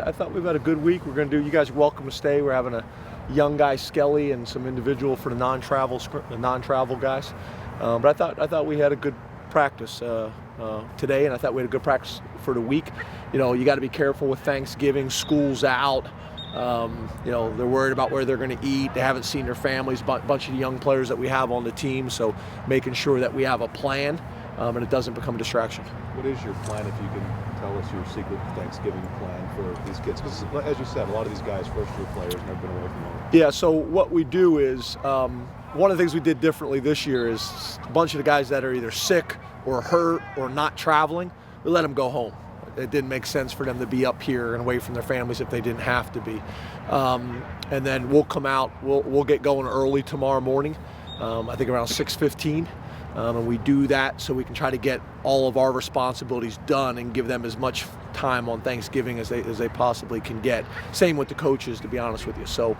I thought we've had a good week. We're going to do. You guys are welcome to stay. We're having a young guy Skelly and some individual for the non-travel guys. But I thought we had a good practice today, and I thought we had a good practice for the week. You got to be careful with Thanksgiving. School's out. They're worried about where they're going to eat. They haven't seen their families. A bunch of the young players that we have on the team, so making sure that we have a plan and it doesn't become a distraction. What is your plan, if you can tell us your secret Thanksgiving plan for these kids? Because, as you said, a lot of these guys, first-year players, never been away from home. Yeah, so what we do is, one of the things we did differently this year is a bunch of the guys that are either sick or hurt or not traveling, we let them go home. It didn't make sense for them to be up here and away from their families if they didn't have to be. And then we'll come out, we'll get going early tomorrow morning, I think around 6:15. And we do that so we can try to get all of our responsibilities done and give them as much time on Thanksgiving as they possibly can get. Same with the coaches, to be honest with you. So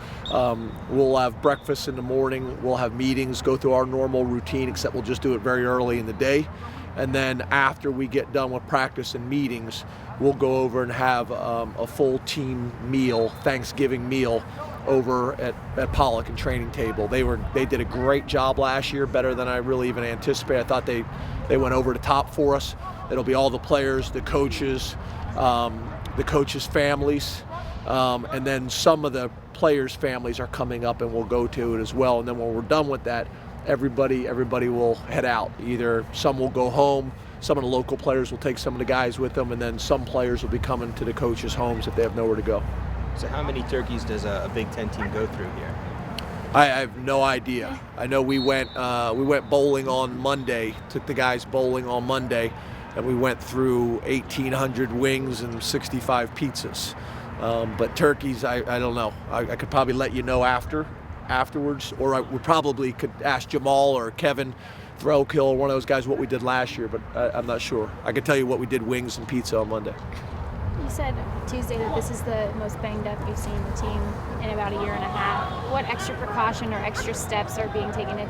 we'll have breakfast in the morning, we'll have meetings, go through our normal routine, except we'll just do it very early in the day. And then after we get done with practice and meetings, we'll go over and have a full team meal, Thanksgiving meal, over at Pollock and Training Table. They did a great job last year, better than I really even anticipated. I thought they went over the top for us. It'll be all the players, the coaches families, and then some of the players' families are coming up and we'll go to it as well. And then when we're done with that, everybody will head out. Either some will go home, some of the local players will take some of the guys with them, and then some players will be coming to the coaches' homes if they have nowhere to go. So how many turkeys does a Big Ten team go through here? I have no idea. I know we went bowling on Monday, took the guys bowling on Monday, and we went through 1,800 wings and 65 pizzas. But turkeys, I don't know. I could probably let you know afterwards, or I would probably could ask Jamal or Kevin Throwkill or one of those guys what we did last year, but I'm not sure. I could tell you what we did wings and pizza on Monday. You said Tuesday that this is the most banged up you've seen the team in about a year and a half. What extra precaution or extra steps are being taken if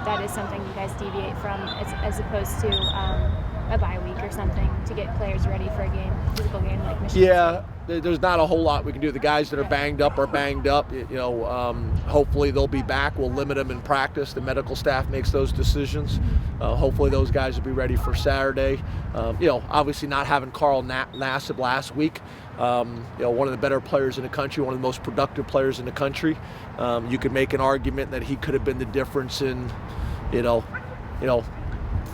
that is something you guys deviate from as opposed to a bye week or something to get players ready for a physical game like Michigan? Yeah, there's not a whole lot we can do. The guys that are banged up are banged up. Hopefully they'll be back. We'll limit them in practice. The medical staff makes those decisions. Hopefully those guys will be ready for Saturday. Obviously not having Carl Nassib last week. One of the better players in the country, one of the most productive players in the country. You could make an argument that he could have been the difference in,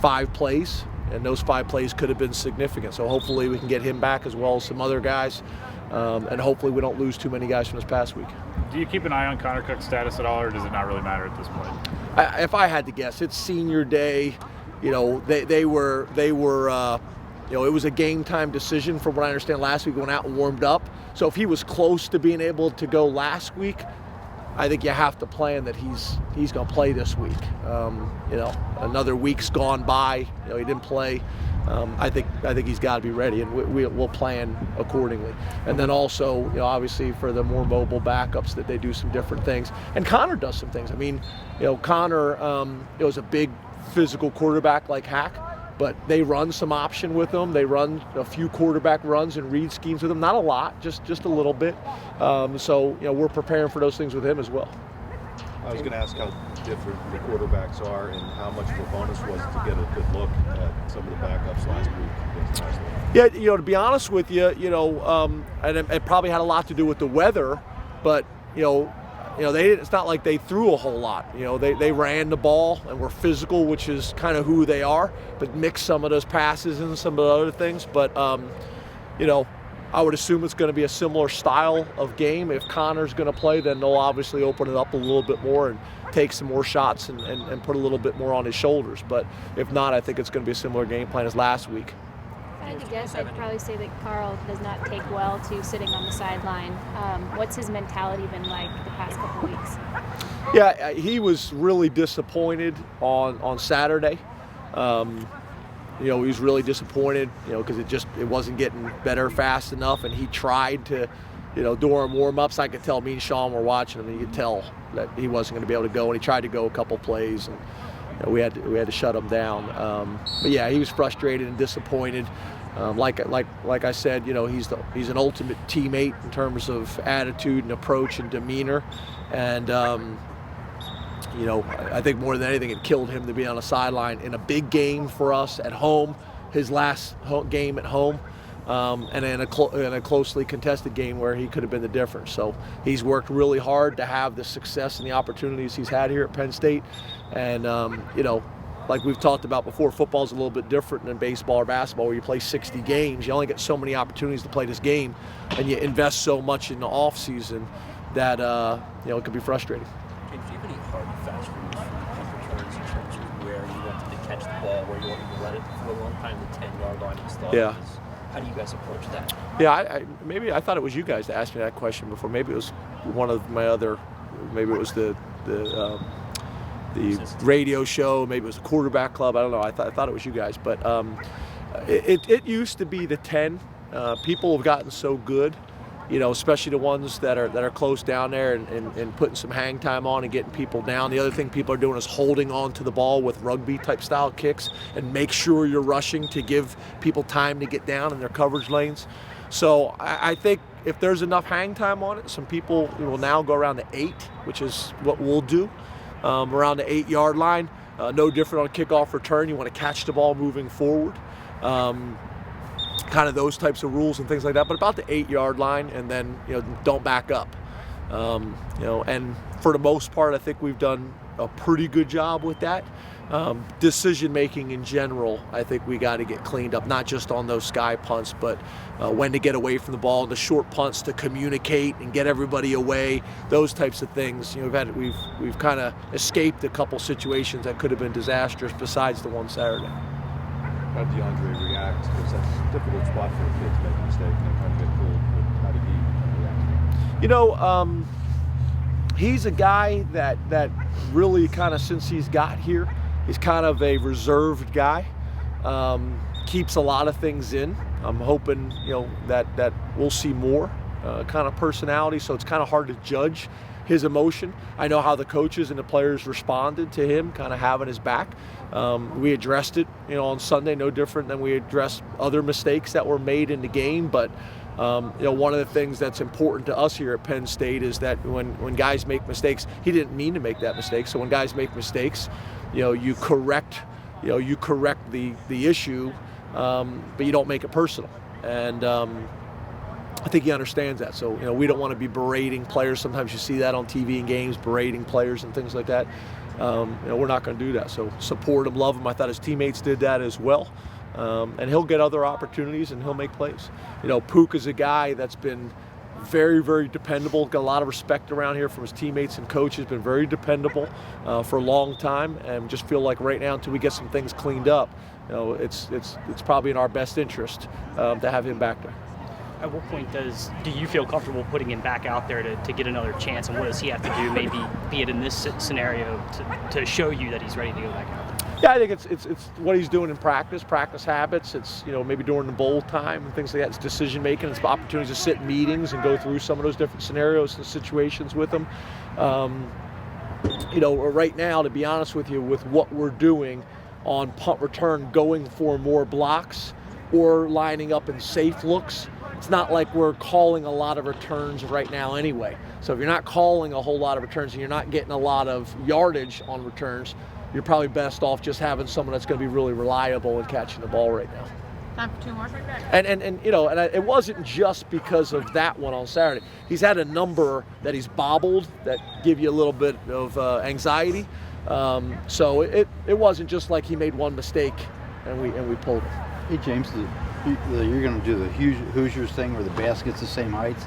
5 plays. And those 5 plays could have been significant. So hopefully we can get him back as well as some other guys. And hopefully we don't lose too many guys from this past week. Do you keep an eye on Connor Cook's status at all, or does it not really matter at this point? If I had to guess, it's senior day. They were. It was a game time decision from what I understand last week. Went out and warmed up. So if he was close to being able to go last week, I think you have to plan that he's going to play this week. Another week's gone by. He didn't play. I think he's got to be ready, and we'll plan accordingly. And then also, obviously for the more mobile backups, that they do some different things. And Connor does some things. I mean, Connor is a big physical quarterback like Hack, but they run some option with him. They run a few quarterback runs and read schemes with him. Not a lot, just a little bit. So we're preparing for those things with him as well. I was going to ask how different the quarterbacks are and how much of a bonus was it to get a good look at some of the backups last week. Yeah, to be honest with you, and it probably had a lot to do with the weather, but it's not like they threw a whole lot. They ran the ball and were physical, which is kind of who they are, but mixed some of those passes and some of the other things. But I would assume it's going to be a similar style of game. If Connor's going to play, then they'll obviously open it up a little bit more and take some more shots and put a little bit more on his shoulders. But if not, I think it's going to be a similar game plan as last week. If I had to guess, I'd probably say that Carl does not take well to sitting on the sideline. What's his mentality been like the past couple weeks? Yeah, he was really disappointed on Saturday. He was really disappointed, because it wasn't getting better fast enough, and he tried to, during warm-ups, I could tell me and Sean were watching him, and you could tell that he wasn't going to be able to go, and he tried to go a couple plays, and we had to shut him down. But yeah, he was frustrated and disappointed. Like I said, he's an ultimate teammate in terms of attitude and approach and demeanor, and I think more than anything, it killed him to be on a sideline in a big game for us at home, his last game at home, and in a closely contested game where he could have been the difference. So he's worked really hard to have the success and the opportunities he's had here at Penn State, and like we've talked about before, football is a little bit different than baseball or basketball, where you play 60 games. You only get so many opportunities to play this game, and you invest so much in the off season that it can be frustrating. James, do you have any hard and fast rules for the punt returns in terms of where you want them to catch the ball, where you want them to let it for a long time, the 10-yard line and stuff? Yeah. How do you guys approach that? Yeah, maybe I thought it was you guys that asked me that question before. Maybe it was one of my other. Maybe it was the radio show. Maybe it was the quarterback club. I don't know. I thought it was you guys. But it used to be the 10. People have gotten so good, especially the ones that are close down there and putting some hang time on and getting people down. The other thing people are doing is holding on to the ball with rugby type style kicks and make sure you're rushing to give people time to get down in their coverage lanes. So I think if there's enough hang time on it, some people will now go around the 8, which is what we'll do. Around the 8-yard line, no different on a kickoff return. You want to catch the ball moving forward, kind of those types of rules and things like that. But about the 8-yard line, and then don't back up. And for the most part, I think we've done a pretty good job with that. Decision making in general, I think we got to get cleaned up, not just on those sky punts, but when to get away from the ball, the short punts to communicate and get everybody away, those types of things. We've kind of escaped a couple situations that could have been disastrous besides the one Saturday. How did DeAndre react? Because that's a difficult spot for a kid to make a mistake and then kind of get pulled. How did he react? He's a guy that really kind of, since he's got here, he's kind of a reserved guy, keeps a lot of things in. I'm hoping, that we'll see more kind of personality, so it's kind of hard to judge his emotion. I know how the coaches and the players responded to him kind of having his back. We addressed it, on Sunday, no different than we addressed other mistakes that were made in the game, but one of the things that's important to us here at Penn State is that when guys make mistakes, he didn't mean to make that mistake. So when guys make mistakes, you correct the issue, but you don't make it personal. And I think he understands that. So we don't want to be berating players. Sometimes you see that on TV and games, berating players and things like that. We're not going to do that. So support him, love him. I thought his teammates did that as well. And he'll get other opportunities and he'll make plays. Pook is a guy that's been very, very dependable. Got a lot of respect around here from his teammates and coaches. Been very dependable for a long time, and just feel like right now, until we get some things cleaned up, it's probably in our best interest to have him back there. At what point do you feel comfortable putting him back out there to get another chance, and what does he have to do, maybe be it in this scenario, to show you that he's ready to go back out there? Yeah, I think it's what he's doing in practice habits. It's maybe during the bowl time and things like that. It's decision making. It's opportunities to sit in meetings and go through some of those different scenarios and situations with him. Right now, to be honest with you, with what we're doing on punt return, going for more blocks or lining up in safe looks, it's not like we're calling a lot of returns right now anyway. So if you're not calling a whole lot of returns and you're not getting a lot of yardage on returns, you're probably best off just having someone that's going to be really reliable in catching the ball right now. Time for 2 more. And it wasn't just because of that one on Saturday. He's had a number that he's bobbled that give you a little bit of anxiety. So it wasn't just like he made one mistake and we pulled him. Hey James, you're going to do the Hoosiers thing where the basket's the same height,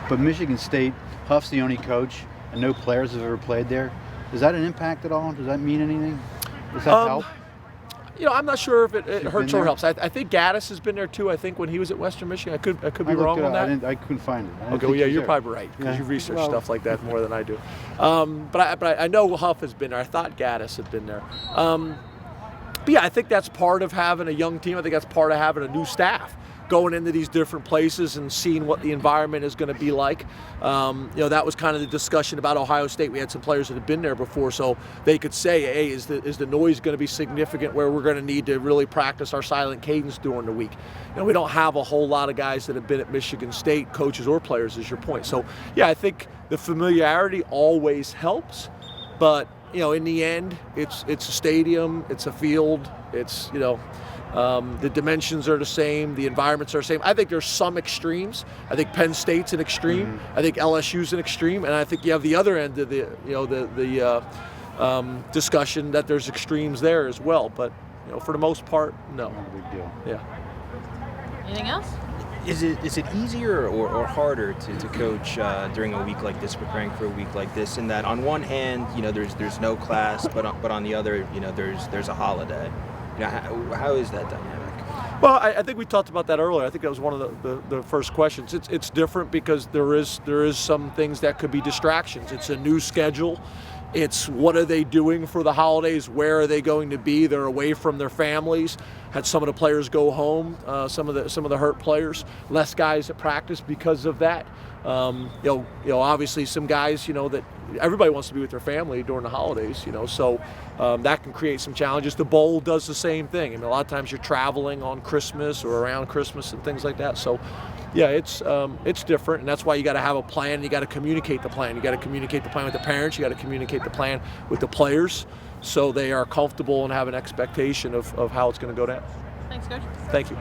but Michigan State, Huff's the only coach and no players have ever played there. Is that an impact at all? Does that mean anything? Does that help? I'm not sure if it hurts or helps. I think Gaddis has been there too. I think when he was at Western Michigan, I could be wrong on that. I couldn't find it. Okay, well, yeah, you're probably right because you research stuff like that more than I do. But I know Huff has been there. I thought Gaddis had been there. But yeah, I think that's part of having a young team. I think that's part of having a new staff. going into these different places and seeing what the environment is going to be like. That was kind of the discussion about Ohio State. We had some players that had been there before, so they could say, hey, is the noise going to be significant where we're going to need to really practice our silent cadence during the week? We don't have a whole lot of guys that have been at Michigan State, coaches or players, is your point. So, yeah, I think the familiarity always helps, but in the end, it's a stadium, it's a field, it's the dimensions are the same, the environments are the same. I think there's some extremes. I think Penn State's an extreme. I think LSU's an extreme, and I think you have the other end of the discussion that there's extremes there as well. But for the most part, no. Not a big deal. Yeah. Anything else? Is it easier or harder to coach during a week like this, preparing for a week like this? In that, on one hand, there's no class, but on the other, there's a holiday. How is that dynamic? Well, I think we talked about that earlier. I think that was one of the first questions. It's different because there is some things that could be distractions. It's a new schedule. It's what are they doing for the holidays? Where are they going to be? They're away from their families. Had some of the players go home. Some of the hurt players. Less guys at practice because of that. Obviously some guys, that everybody wants to be with their family during the holidays. So that can create some challenges. The bowl does the same thing. A lot of times you're traveling on Christmas or around Christmas and things like that. So. Yeah, it's different, and that's why you got to have a plan. You got to communicate the plan. You got to communicate the plan with the parents. You got to communicate the plan with the players, so they are comfortable and have an expectation of how it's going to go down. Thanks, Coach. Thank you.